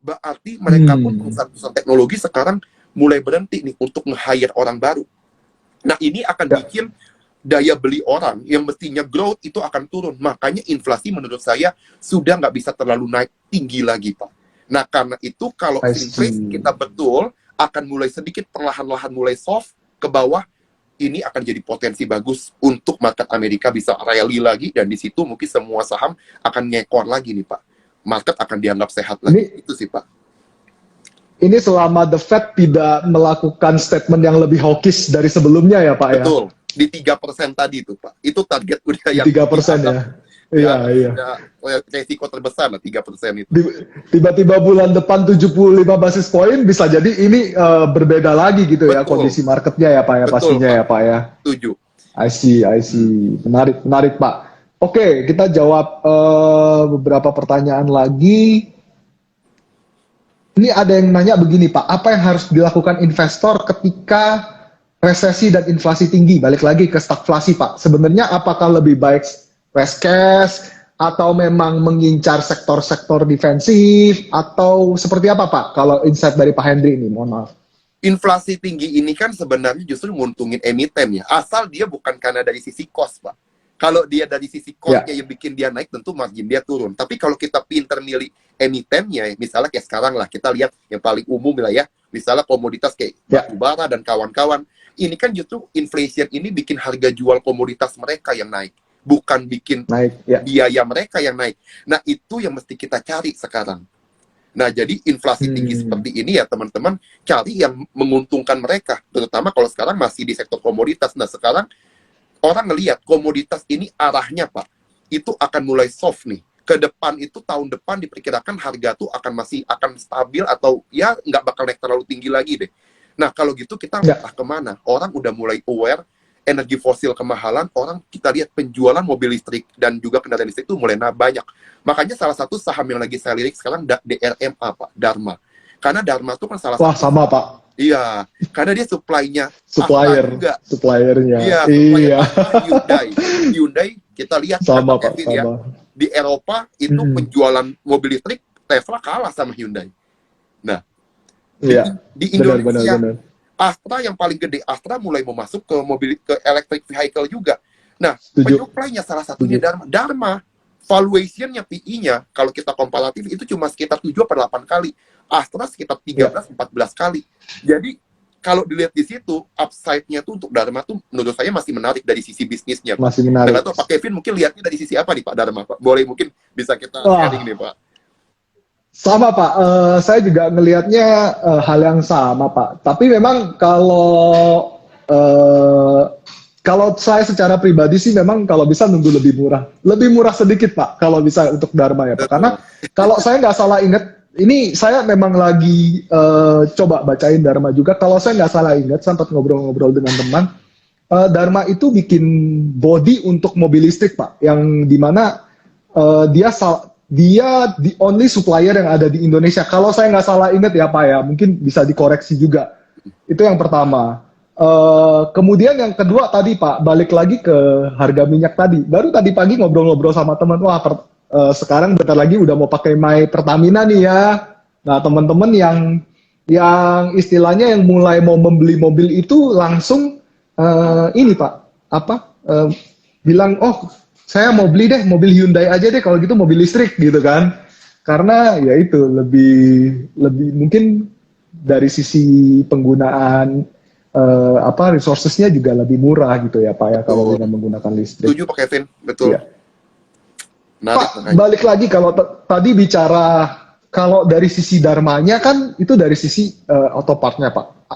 Berarti mereka pun perusahaan-perusahaan teknologi sekarang mulai berhenti nih untuk nge-hire orang baru. Nah, ini akan bikin daya beli orang yang mestinya growth itu akan turun. Makanya inflasi menurut saya sudah nggak bisa terlalu naik tinggi lagi, Pak. Nah, karena itu kalau inflasi kita betul akan mulai sedikit perlahan-lahan mulai soft ke bawah, ini akan jadi potensi bagus untuk market Amerika bisa rally lagi, dan di situ mungkin semua saham akan ngekor lagi nih, Pak. Market akan dianggap sehat lagi. Itu sih, Pak. Ini selama The Fed tidak melakukan statement yang lebih hawkish dari sebelumnya ya, Pak. Betul. Di 3% tadi itu, Pak. Itu target udah yang 3% ya. Iya. Resiko terbesar lah 3% itu. Tiba-tiba bulan depan 75 basis poin bisa jadi ini berbeda lagi gitu. Betul. Ya kondisi marketnya ya, Pak ya. Betul, pastinya Pak. Ya, Pak ya. Setuju. I see. Menarik, Pak. Oke, kita jawab beberapa pertanyaan lagi. Ini ada yang nanya begini, Pak. Apa yang harus dilakukan investor ketika resesi dan inflasi tinggi? Balik lagi ke stagflasi, Pak. Sebenarnya apakah lebih baik rest cash atau memang mengincar sektor-sektor defensif atau seperti apa, Pak? Kalau insight dari Pak Hendry ini, mohon maaf. Inflasi tinggi ini kan sebenarnya justru nguntungin emiten ya. Asal dia bukan karena dari sisi cost, Pak. Kalau dia dari sisi cost-nya yang bikin dia naik, tentu margin dia turun. Tapi kalau kita pinter milih emitennya, misalnya kayak sekarang lah, kita lihat yang paling umum lah ya, misalnya komoditas kayak batu bara dan kawan-kawan, ini kan justru inflation ini bikin harga jual komoditas mereka yang naik, bukan bikin biaya mereka yang naik. Nah, itu yang mesti kita cari sekarang. Nah, jadi inflasi tinggi seperti ini ya teman-teman, cari yang menguntungkan mereka, terutama kalau sekarang masih di sektor komoditas. Nah, sekarang orang ngelihat komoditas ini arahnya, Pak, itu akan mulai soft nih. Ke depan itu tahun depan diperkirakan harga tuh akan stabil atau ya nggak bakal naik terlalu tinggi lagi deh. Nah, kalau gitu kita entah kemana. Orang udah mulai aware, energi fosil kemahalan, orang kita lihat penjualan mobil listrik dan juga kendaraan listrik itu mulai banyak. Makanya salah satu saham yang lagi saya lirik sekarang DRMA, Pak, Dharma. Karena Dharma itu kan salah satu. Wah, sama, Pak. Iya, karena dia suppliernya suppliernya. Iya. Hyundai kita lihat sama, Pak, Kevin, ya. Di Eropa itu penjualan mobil listrik Tesla kalah sama Hyundai. Nah, di Indonesia benar. Astra yang paling gede, Astra mulai mau masuk ke electric vehicle juga. Nah, penyuplainya salah satunya Dharma. Valuation-nya, PE-nya, kalau kita komparatif itu cuma sekitar 7-8 kali. Astra sekitar 13-14 kali. Jadi, kalau dilihat di situ, upside-nya tuh untuk Dharma tuh menurut saya masih menarik dari sisi bisnisnya. Masih menarik. Nah, Pak Kevin mungkin lihatnya dari sisi apa nih Pak Dharma, Pak? Boleh mungkin bisa kita sharing nih, Pak. Sama, Pak. Saya juga ngelihatnya hal yang sama, Pak. Tapi memang kalau saya secara pribadi sih memang kalau bisa nunggu lebih murah sedikit, Pak, kalau bisa untuk Dharma ya, Pak. Karena kalau saya nggak salah ingat, ini saya memang lagi coba bacain Dharma juga. Kalau saya nggak salah ingat, sempat ngobrol-ngobrol dengan teman, Dharma itu bikin body untuk mobil listrik, Pak, yang dimana dia the only supplier yang ada di Indonesia. Kalau saya nggak salah ingat ya, Pak ya, mungkin bisa dikoreksi juga. Itu yang pertama. Kemudian yang kedua tadi, Pak, balik lagi ke harga minyak tadi. Baru tadi pagi ngobrol-ngobrol sama teman, sekarang bentar lagi udah mau pakai My Pertamina nih ya. Nah, teman-teman yang istilahnya yang mulai mau membeli mobil itu langsung ini, Pak, bilang, saya mau beli deh mobil Hyundai aja deh kalau gitu, mobil listrik gitu kan. Karena ya itu lebih mungkin dari sisi penggunaan resources-nya juga lebih murah gitu ya, Pak ya, kalau dengan menggunakan listrik. Setuju, Pak Kevin, betul. Ya. Pak, balik lagi kalau tadi bicara kalau dari sisi Dharmanya kan itu dari sisi auto partnya, Pak.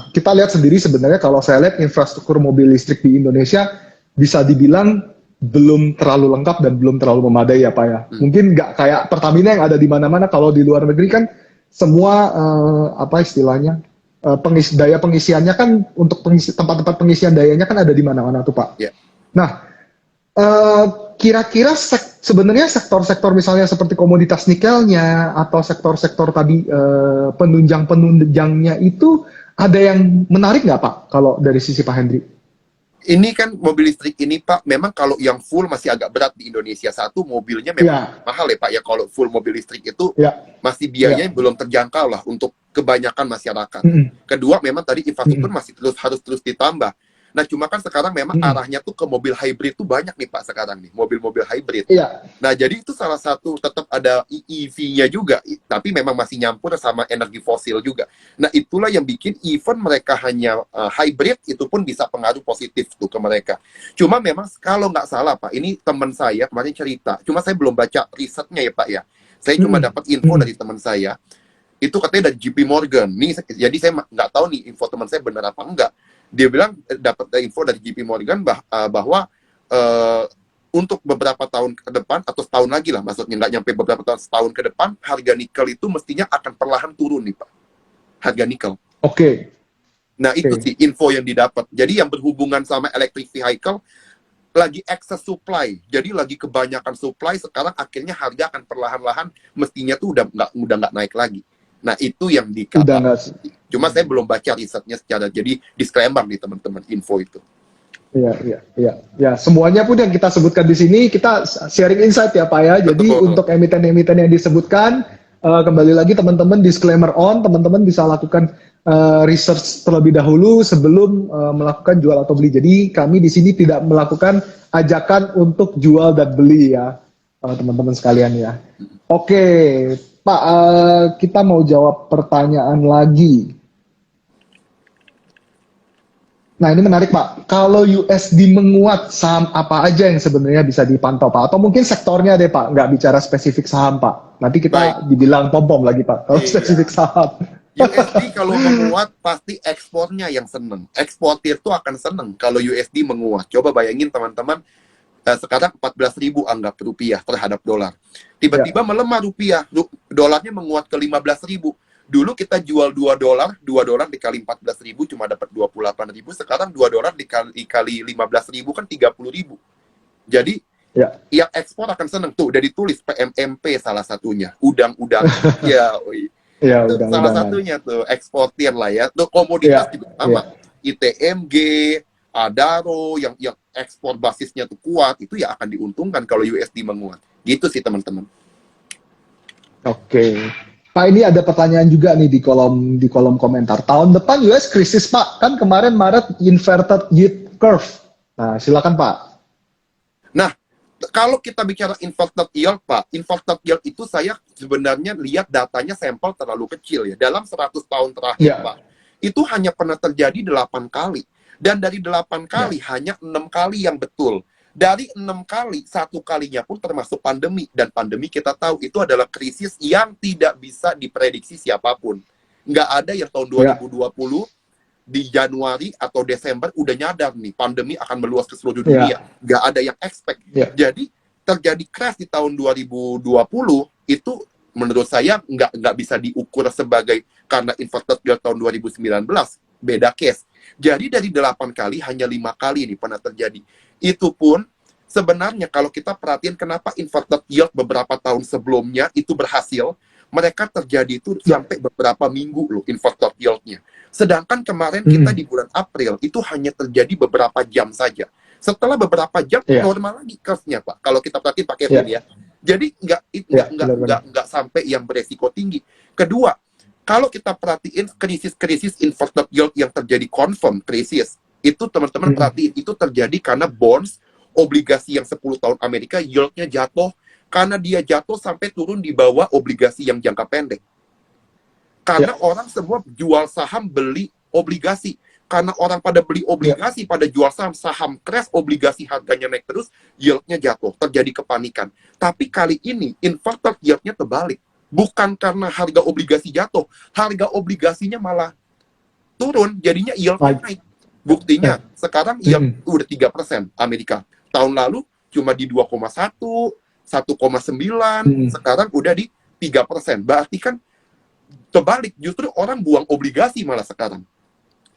Kita lihat sendiri sebenarnya kalau saya lihat infrastruktur mobil listrik di Indonesia bisa dibilang belum terlalu lengkap dan belum terlalu memadai ya, Pak ya. Mungkin nggak kayak Pertamina yang ada di mana-mana. Kalau di luar negeri kan semua istilahnya daya pengisiannya kan untuk tempat-tempat pengisian dayanya kan ada di mana-mana tuh, Pak. Yeah. Nah, kira-kira sebenarnya sektor-sektor misalnya seperti komoditas nikelnya atau sektor-sektor tadi penunjang-penunjangnya itu ada yang menarik nggak, Pak, kalau dari sisi Pak Hendry? Ini kan mobil listrik ini Pak, memang kalau yang full masih agak berat di Indonesia. Satu, mobilnya memang Ya, mahal ya Pak ya. Kalau full mobil listrik itu ya, masih ya. biayanya belum terjangkau lah untuk kebanyakan masyarakat. Mm-mm, Kedua, memang tadi infrastruktur mm-mm, masih harus terus ditambah. Nah, cuma kan sekarang memang mm-mm. arahnya tuh ke mobil hybrid tuh banyak nih Pak sekarang nih, mobil-mobil hybrid. Iya, Nah, jadi itu salah satu, tetap ada EV-nya juga, tapi memang masih nyampur sama energi fosil juga. Nah, itulah yang bikin even mereka hanya hybrid, itu pun bisa pengaruh positif tuh ke mereka. Cuma memang kalau nggak salah Pak, ini teman saya kemarin cerita, cuma saya belum baca risetnya ya Pak ya. Saya cuma mm-mm, dapat info mm-mm. dari teman saya, itu katanya dari JP Morgan. Nih, jadi saya nggak tahu nih info teman saya benar apa enggak. Dia bilang dapat info dari JP Morgan bahwa eh, untuk beberapa tahun ke depan atau setahun lagi lah, maksudnya nggak nyampe beberapa tahun, setahun ke depan harga nikel itu mestinya akan perlahan turun nih Pak, harga nikel. Oke, Nah itu oke. sih info yang didapat. Jadi yang berhubungan sama electric vehicle lagi excess supply, jadi lagi kebanyakan supply, sekarang akhirnya harga akan perlahan-lahan mestinya tuh udah nggak naik lagi. Nah itu yang Udah dikata. nggak. Cuma saya belum baca risetnya secara, jadi disclaimer nih teman-teman info itu. Iya, iya, iya. Ya, semuanya pun yang kita sebutkan di sini kita sharing insight ya Pak ya. Jadi Betul. untuk emiten-emiten yang disebutkan, kembali lagi teman-teman disclaimer on, teman-teman bisa lakukan research terlebih dahulu sebelum melakukan jual atau beli. Jadi kami di sini tidak melakukan ajakan untuk jual dan beli ya, teman-teman sekalian ya. Oke, Pak, kita mau jawab pertanyaan lagi. Nah, ini menarik, Pak. Kalau USD menguat, saham apa aja yang sebenarnya bisa dipantau, Pak? Atau mungkin sektornya deh, Pak. Nggak bicara spesifik saham, Pak. Nanti Baik. kita dibilang pom-pom lagi, Pak. Kalau Iya. spesifik saham. USD kalau menguat pasti ekspornya yang seneng. Eksportir tuh akan seneng kalau USD menguat. Coba bayangin teman-teman, sekarang 14.000 anggap rupiah terhadap dolar. Tiba-tiba Ya, melemah rupiah, dolarnya menguat ke 15.000. Dulu kita jual 2 dolar dikali 14.000 cuma dapat 28.000. Sekarang 2 dolar dikali 15.000 kan 30.000. Jadi ya, yang ekspor akan seneng tuh, udah ditulis PMMP salah satunya, udang-udang. Ya, ya, itu salah udang-udangan. satunya tuh eksportir lah ya. Tuh komoditas Ya, juga ya. sama. ITMG, Adaro yang ekspor basisnya tuh kuat, itu ya akan diuntungkan kalau USD menguat. Gitu sih teman-teman. Oke. Pak, ini ada pertanyaan juga nih di kolom komentar. Tahun depan US krisis, Pak. Kan kemarin Maret inverted yield curve. Nah, silakan, Pak. Nah, kalau kita bicara inverted yield, Pak, inverted yield itu saya sebenarnya lihat datanya sampel terlalu kecil ya. Dalam 100 tahun terakhir, Ya, Pak, itu hanya pernah terjadi 8 kali. Dan dari 8 ya, kali, hanya 6 kali yang betul. Dari 6 kali, 1 kalinya pun termasuk pandemi. Dan pandemi kita tahu itu adalah krisis yang tidak bisa diprediksi siapapun. Nggak ada yang tahun ya, 2020 di Januari atau Desember udah nyadar nih pandemi akan meluas ke seluruh dunia. ya, Nggak ada yang expect. ya. Jadi terjadi crash di tahun 2020 itu menurut saya nggak bisa diukur sebagai karena inverted yield tahun 2019. Beda case. Jadi dari 8 kali hanya 5 kali nih pernah terjadi. Itu pun sebenarnya kalau kita perhatiin kenapa inverted yield beberapa tahun sebelumnya itu berhasil, mereka terjadi itu Ya. sampai beberapa minggu loh inverted yield-nya. Sedangkan kemarin kita di Hmm. bulan April itu hanya terjadi beberapa jam saja. Setelah beberapa jam Ya, normal lagi curve-nya Pak. Kalau kita perhatiin Pak Kevin ya, ya. Jadi ya, benar-benar. nggak sampai yang beresiko tinggi. Kedua, kalau kita perhatiin krisis-krisis inverted yield yang terjadi confirm krisis, itu teman-teman Hmm. perhatiin itu terjadi karena bonds obligasi yang 10 tahun Amerika yield-nya jatuh karena dia jatuh sampai turun di bawah obligasi yang jangka pendek. Karena Ya, orang semua jual saham, beli obligasi. Karena orang pada beli ya, obligasi, pada jual saham, saham crash, obligasi harganya naik terus, yield-nya jatuh, terjadi kepanikan. Tapi kali ini, inverted yield-nya terbalik. Bukan karena harga obligasi jatuh, harga obligasinya malah turun, jadinya yield-nya baik. naik. Buktinya, sekarang yield Hmm. udah 3% Amerika. Tahun lalu cuma di 2,1, 1,9, Hmm. sekarang udah di 3%. Berarti kan terbalik, justru orang buang obligasi malah sekarang.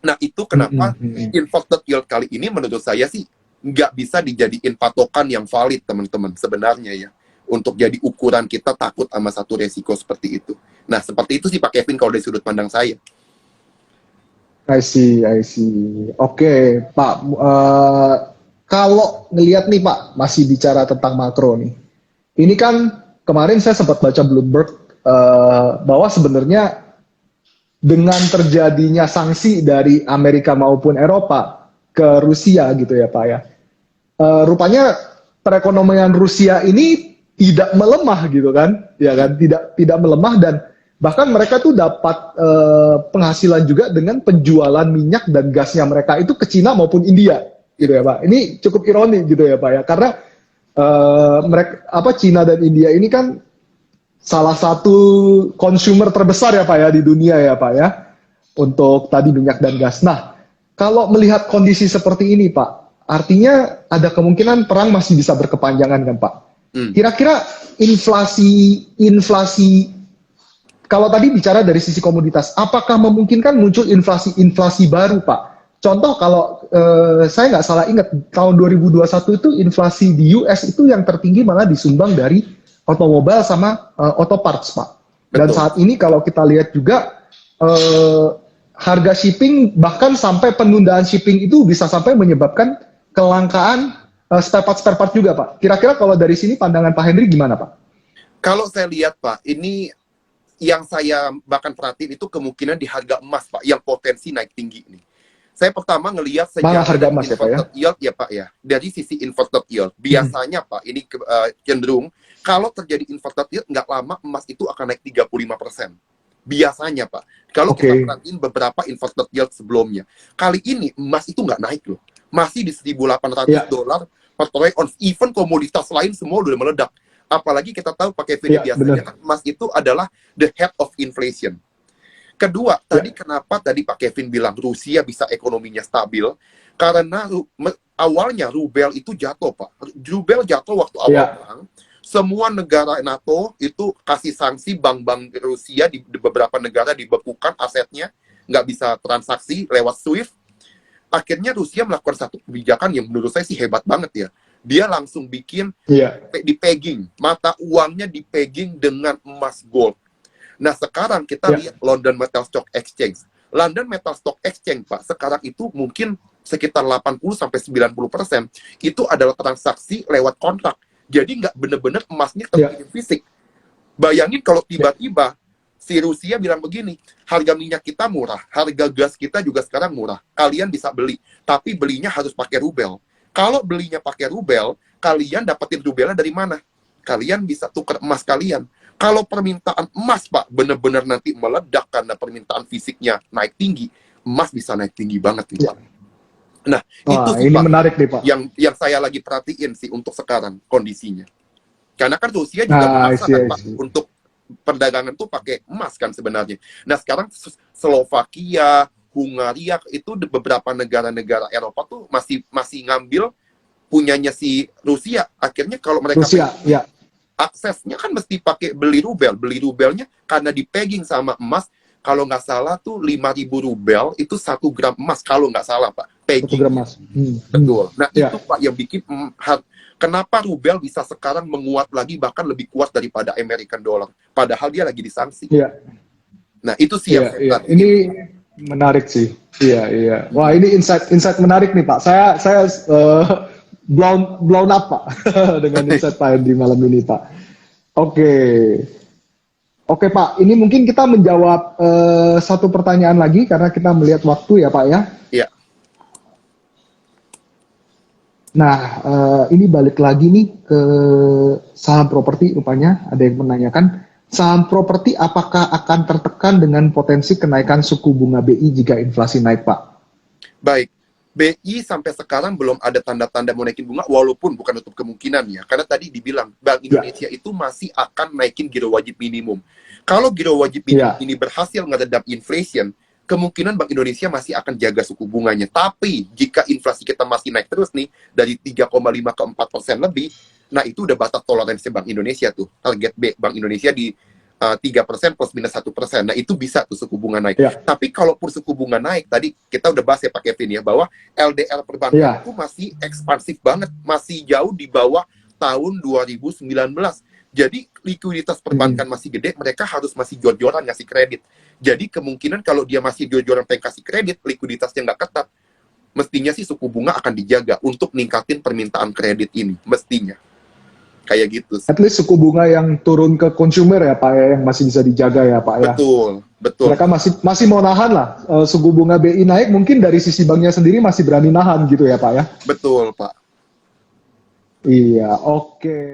Nah, itu Hmm. Hmm. kenapa Hmm. inverted yield kali ini menurut saya sih nggak bisa dijadiin patokan yang valid, teman-teman, sebenarnya ya. Untuk jadi ukuran kita takut sama satu resiko seperti itu. Nah, seperti itu sih Pak Kevin kalau dari sudut pandang saya. I see, I see. Oke, Pak. Kalau ngelihat nih Pak, masih bicara tentang makro nih. Ini kan kemarin saya sempat baca Bloomberg bahwa sebenarnya dengan terjadinya sanksi dari Amerika maupun Eropa ke Rusia gitu ya Pak ya. Rupanya perekonomian Rusia ini tidak melemah gitu kan, ya kan, tidak melemah dan bahkan mereka tuh dapat penghasilan juga dengan penjualan minyak dan gasnya mereka itu ke Cina maupun India gitu ya Pak. Ini cukup ironi gitu ya Pak ya, karena mereka Cina dan India ini kan salah satu consumer terbesar ya Pak ya di dunia ya Pak ya untuk tadi minyak dan gas. Nah, kalau melihat kondisi seperti ini Pak, artinya ada kemungkinan perang masih bisa berkepanjangan kan Pak? Kira-kira inflasi kalau tadi bicara dari sisi komoditas, apakah memungkinkan muncul inflasi baru Pak? Contoh kalau saya nggak salah ingat tahun 2021 itu inflasi di US itu yang tertinggi malah disumbang dari otomobil sama auto parts Pak. Dan Betul. saat ini kalau kita lihat juga harga shipping bahkan sampai penundaan shipping itu bisa sampai menyebabkan kelangkaan spare part juga Pak. Kira-kira kalau dari sini pandangan Pak Henry gimana Pak? Kalau saya lihat Pak, ini yang saya bahkan perhatiin itu kemungkinan di harga emas Pak, yang potensi naik tinggi nih. Saya pertama ngelihat Mana sejarah harga emas ya Pak ya? inverted yield ya Pak ya. Dari sisi inverted yield, biasanya Pak, ini cenderung kalau terjadi inverted yield nggak lama emas itu akan naik 35%. Biasanya Pak, kalau kita perhatiin beberapa inverted yield sebelumnya, kali ini emas itu nggak naik loh. Masih di $1.800 per troy ounce. Even komoditas lain semua udah meledak. Apalagi kita tahu pakai Kevin biasanya kan emas itu adalah the head of inflation. Kedua, tadi kenapa tadi Pak Kevin bilang Rusia bisa ekonominya stabil? Karena awalnya rubel itu jatuh, Pak. Rubel jatuh waktu awal perang. Semua negara NATO itu kasih sanksi bank-bank Rusia di beberapa negara dibekukan asetnya, nggak bisa transaksi lewat SWIFT. Akhirnya Rusia melakukan satu kebijakan yang menurut saya sih hebat banget ya. Dia langsung bikin di pegging, mata uangnya di pegging dengan emas gold. Nah, sekarang kita lihat London Metal Stock Exchange. London Metal Stock Exchange, Pak, sekarang itu mungkin sekitar 80-90% itu adalah transaksi lewat kontrak. Jadi nggak bener-bener emasnya terkirim fisik. Bayangin kalau tiba-tiba si Rusia bilang begini, harga minyak kita murah, harga gas kita juga sekarang murah. Kalian bisa beli, tapi belinya harus pakai rubel. Kalau belinya pakai rubel, kalian dapetin rubelnya dari mana? Kalian bisa tukar emas kalian. Kalau permintaan emas, Pak, benar-benar nanti meledak karena permintaan fisiknya naik tinggi, emas bisa naik tinggi banget nih, Pak. Nah, itu sih, ini Pak, menarik nih, Pak. Yang saya lagi perhatiin sih untuk sekarang kondisinya. Karena kan Rusia juga memaksa kan, Pak, untuk perdagangan tuh pakai emas kan sebenarnya. Nah, sekarang Slovakia, Hungaria itu beberapa negara-negara Eropa tuh masih ngambil punyanya si Rusia. Akhirnya kalau mereka aksesnya kan mesti pakai beli rubel. Beli rubelnya karena dipegging sama emas. Kalau nggak salah tuh 5.000 rubel itu 1 gram emas kalau nggak salah Pak. Pegging. 1 gram emas. Betul. Nah itu Pak yang bikin kenapa rubel bisa sekarang menguat lagi bahkan lebih kuat daripada American dollar. Padahal dia lagi disanksi. Nah itu sih yang ini menarik sih. Iya. Wah ini insight menarik nih Pak. Saya blown up Pak dengan insight Pak di malam ini Pak. Oke Pak, ini mungkin kita menjawab satu pertanyaan lagi karena kita melihat waktu ya Pak ya. Iya. Nah, ini balik lagi nih ke saham properti rupanya ada yang menanyakan saham properti apakah akan tertekan dengan potensi kenaikan suku bunga BI jika inflasi naik Pak? Baik. BI sampai sekarang belum ada tanda-tanda mau naikin bunga, walaupun bukan untuk kemungkinan ya. Karena tadi dibilang, Bank Indonesia itu masih akan naikin giro wajib minimum. Kalau giro wajib minimum ini berhasil ngeredam inflation, kemungkinan Bank Indonesia masih akan jaga suku bunganya. Tapi, jika inflasi kita masih naik terus nih, dari 3,5 ke 4% lebih, nah itu udah batas toleransi Bank Indonesia tuh. Target Bank Indonesia di 3% plus minus 1%. Nah, itu bisa tuh suku bunga naik. Tapi kalaupun suku bunga naik, tadi kita udah bahas ya Pak Kevin ya, bahwa LDR perbankan itu masih ekspansif banget, masih jauh di bawah tahun 2019. Jadi likuiditas perbankan masih gede, mereka harus masih jor-joran ngasih kredit. Jadi kemungkinan kalau dia masih jor-joran pengen kasih kredit, likuiditasnya nggak ketat, mestinya sih suku bunga akan dijaga untuk ningkatin permintaan kredit ini, mestinya. Kayak gitu sih. At least suku bunga yang turun ke consumer ya Pak ya, yang masih bisa dijaga ya Pak ya. Betul, betul. Mereka masih mau nahan lah. Suku bunga BI naik, mungkin dari sisi banknya sendiri masih berani nahan gitu ya Pak ya. Betul, Pak. Iya, oke.